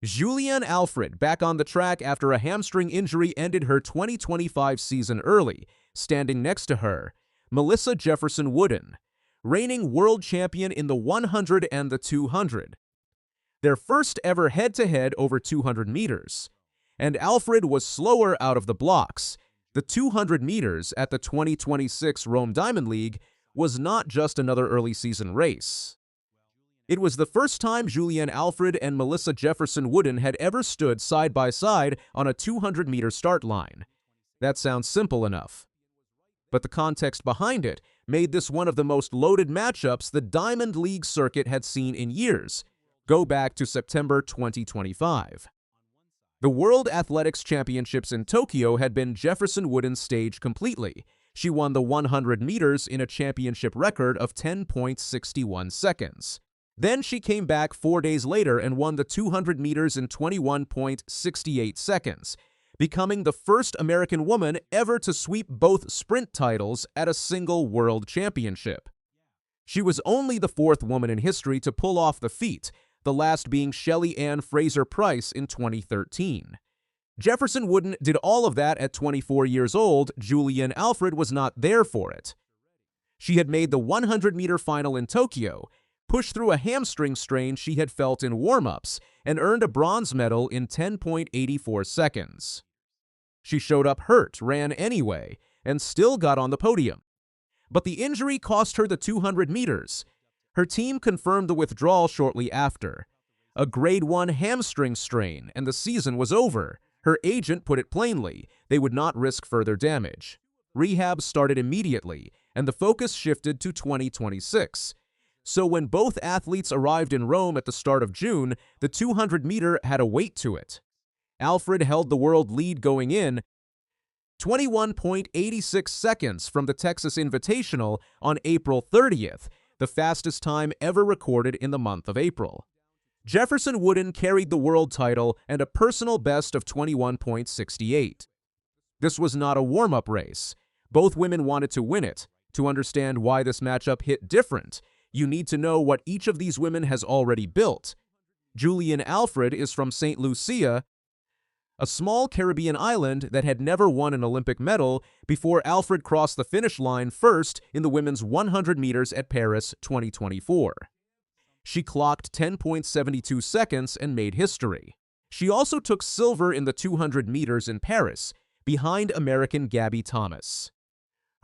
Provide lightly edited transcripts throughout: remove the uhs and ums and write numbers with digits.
Julien Alfred, back on the track after a hamstring injury, ended her 2025 season early. Standing next to her, Melissa Jefferson Wooden, reigning world champion in the 100 and the 200. Their first ever head-to-head over 200 meters. And Alfred was slower out of the blocks. The 200 meters at the 2026 Rome Diamond League was not just another early season race. It was the first time Julien Alfred and Melissa Jefferson Wooden had ever stood side by side on a 200-meter start line. That sounds simple enough. But the context behind it made this one of the most loaded matchups the Diamond League circuit had seen in years. Go back to September 2025. The World Athletics Championships in Tokyo had been Jefferson Wooden's stage completely. She won the 100 meters in a championship record of 10.61 seconds. Then she came back 4 days later and won the 200 meters in 21.68 seconds, becoming the first American woman ever to sweep both sprint titles at a single world championship. She was only the fourth woman in history to pull off the feat, the last being Shelly Ann Fraser-Pryce in 2013. Jefferson Wooden did all of that at 24 years old. Julien Alfred was not there for it. She had made the 100-meter final in Tokyo, pushed through a hamstring strain she had felt in warm-ups, and earned a bronze medal in 10.84 seconds. She showed up hurt, ran anyway, and still got on the podium. But the injury cost her the 200 meters. Her team confirmed the withdrawal shortly after. A grade 1 hamstring strain, and the season was over. Her agent put it plainly, they would not risk further damage. Rehab started immediately, and the focus shifted to 2026. So when both athletes arrived in Rome at the start of June, the 200-meter had a weight to it. Alfred held the world lead going in, 21.86 seconds from the Texas Invitational on April 30th, the fastest time ever recorded in the month of April. Jefferson Wooden carried the world title and a personal best of 21.68. This was not a warm-up race. Both women wanted to win it. To understand why this matchup hit different, you need to know what each of these women has already built. Julien Alfred is from St. Lucia, a small Caribbean island that had never won an Olympic medal before Alfred crossed the finish line first in the women's 100 meters at Paris 2024. She clocked 10.72 seconds and made history. She also took silver in the 200 meters in Paris, behind American Gabby Thomas.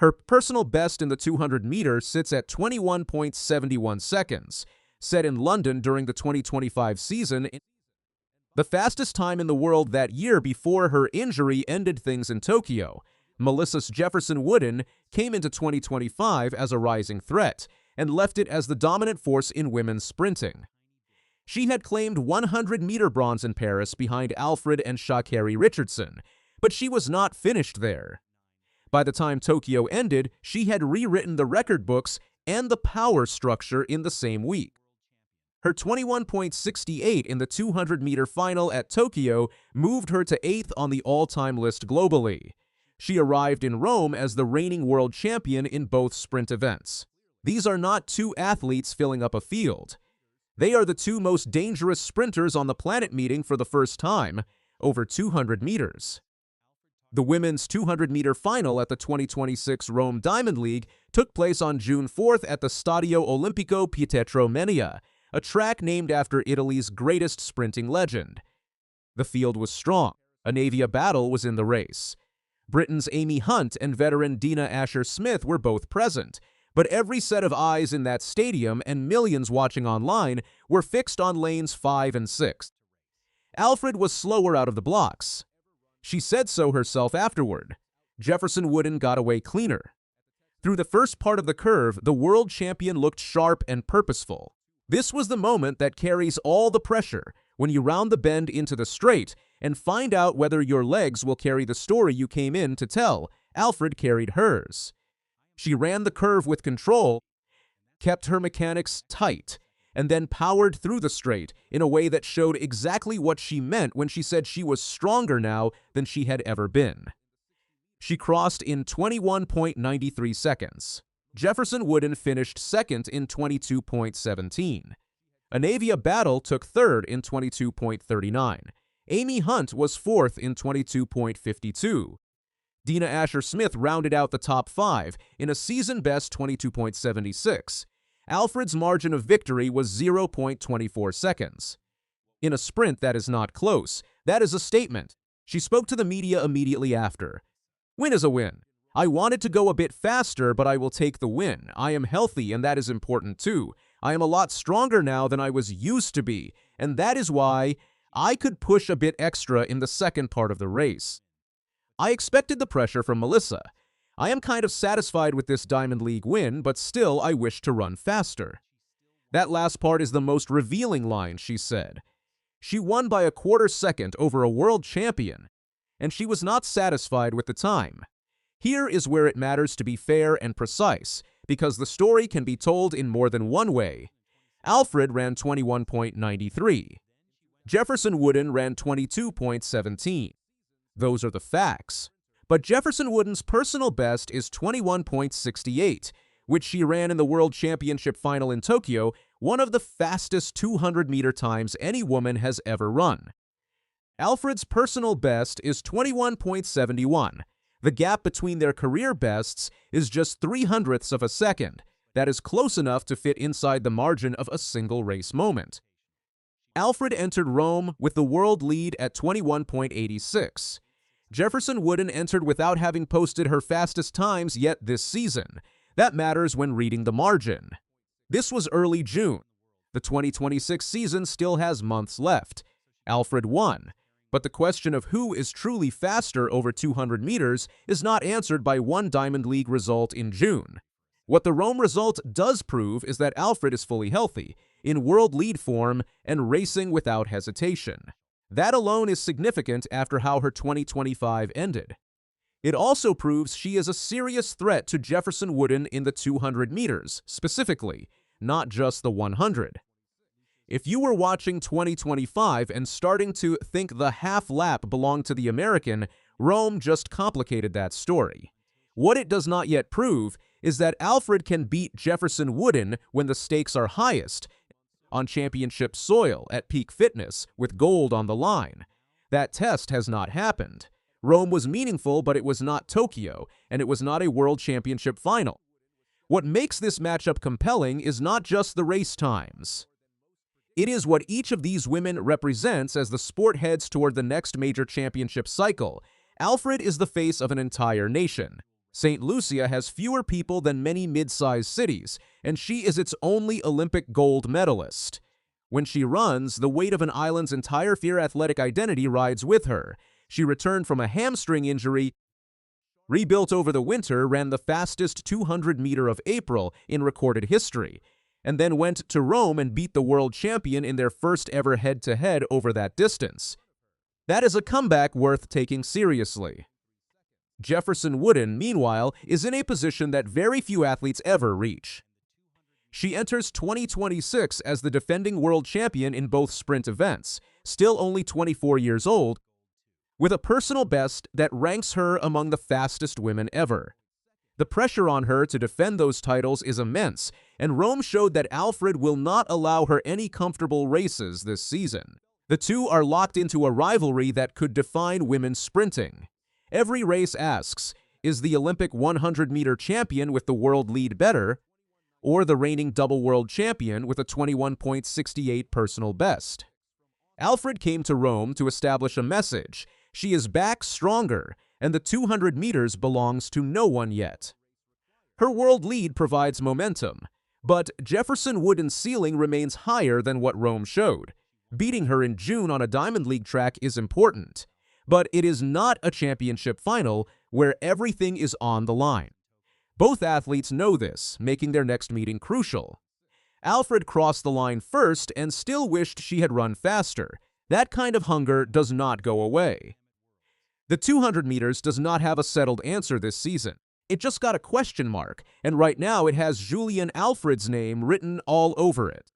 Her personal best in the 200 meters sits at 21.71 seconds, set in London during the 2025 season, the fastest time in the world that year before her injury ended things in Tokyo. Melissa Jefferson Wooden came into 2025 as a rising threat and left it as the dominant force in women's sprinting. She had claimed 100-meter bronze in Paris behind Alfred and Sha'Carri Richardson, but she was not finished there. By the time Tokyo ended, she had rewritten the record books and the power structure in the same week. Her 21.68 in the 200-meter final at Tokyo moved her to 8th on the all-time list globally. She arrived in Rome as the reigning world champion in both sprint events. These are not two athletes filling up a field. They are the two most dangerous sprinters on the planet meeting for the first time, over 200 meters. The women's 200-meter final at the 2026 Rome Diamond League took place on June 4th at the Stadio Olimpico Pietro Menia, a track named after Italy's greatest sprinting legend. The field was strong. A Navia battle was in the race. Britain's Amy Hunt and veteran Dina Asher-Smith were both present, but every set of eyes in that stadium and millions watching online were fixed on lanes 5 and 6. Alfred was slower out of the blocks. She said so herself afterward. Jefferson Wooden got away cleaner. Through the first part of the curve, the world champion looked sharp and purposeful. This was the moment that carries all the pressure when you round the bend into the straight and find out whether your legs will carry the story you came in to tell. Alfred carried hers. She ran the curve with control, kept her mechanics tight, and then powered through the straight in a way that showed exactly what she meant when she said she was stronger now than she had ever been. She crossed in 21.93 seconds. Jefferson Wooden finished second in 22.17. Anavia Battle took third in 22.39. Amy Hunt was fourth in 22.52. Dina Asher-Smith rounded out the top 5 in a season-best 22.76. Alfred's margin of victory was 0.24 seconds. In a sprint that is not close, that is a statement. She spoke to the media immediately after. Win is a win. I wanted to go a bit faster, but I will take the win. I am healthy, and that is important too. I am a lot stronger now than I was used to be, and that is why I could push a bit extra in the second part of the race. I expected the pressure from Melissa. I am kind of satisfied with this Diamond League win, but still I wish to run faster. That last part is the most revealing line, she said. She won by a quarter second over a world champion, and she was not satisfied with the time. Here is where it matters to be fair and precise, because the story can be told in more than one way. Alfred ran 21.93. Jefferson Wooden ran 22.17. Those are the facts. But Jefferson Wooden's personal best is 21.68, which she ran in the World Championship final in Tokyo, one of the fastest 200-meter times any woman has ever run. Alfred's personal best is 21.71. The gap between their career bests is just 0.03 of a second. That is close enough to fit inside the margin of a single race moment. Alfred entered Rome with the world lead at 21.86. Jefferson Wooden entered without having posted her fastest times yet this season. That matters when reading the margin. This was early June. The 2026 season still has months left. Alfred won. But the question of who is truly faster over 200 meters is not answered by one Diamond League result in June. What the Rome result does prove is that Alfred is fully healthy, in world lead form, and racing without hesitation. That alone is significant after how her 2025 ended. It also proves she is a serious threat to Jefferson Wooden in the 200 meters, specifically, not just the 100. If you were watching 2025 and starting to think the half lap belonged to the American, Rome just complicated that story. What it does not yet prove is that Alfred can beat Jefferson Wooden when the stakes are highest, on championship soil at peak fitness with gold on the line. That test has not happened. Rome was meaningful, but it was not Tokyo, and it was not a world championship final. What makes this matchup compelling is not just the race times. It is what each of these women represents as the sport heads toward the next major championship cycle. Alfred is the face of an entire nation. St. Lucia has fewer people than many mid-sized cities, and she is its only Olympic gold medalist. When she runs, the weight of an island's entire fear athletic identity rides with her. She returned from a hamstring injury, rebuilt over the winter, ran the fastest 200-meter of April in recorded history, and then went to Rome and beat the world champion in their first ever head-to-head over that distance. That is a comeback worth taking seriously. Jefferson Wooden, meanwhile, is in a position that very few athletes ever reach. She enters 2026 as the defending world champion in both sprint events, still only 24 years old, with a personal best that ranks her among the fastest women ever. The pressure on her to defend those titles is immense, and Rome showed that Alfred will not allow her any comfortable races this season. The two are locked into a rivalry that could define women's sprinting. Every race asks, is the Olympic 100-meter champion with the world lead better, or the reigning double world champion with a 21.68 personal best? Alfred came to Rome to establish a message. She is back stronger, and the 200 meters belongs to no one yet. Her world lead provides momentum, but Jefferson Wooden's ceiling remains higher than what Rome showed. Beating her in June on a Diamond League track is important. But it is not a championship final where everything is on the line. Both athletes know this, making their next meeting crucial. Alfred crossed the line first and still wished she had run faster. That kind of hunger does not go away. The 200 meters does not have a settled answer this season. It just got a question mark, and right now it has Julien Alfred's name written all over it.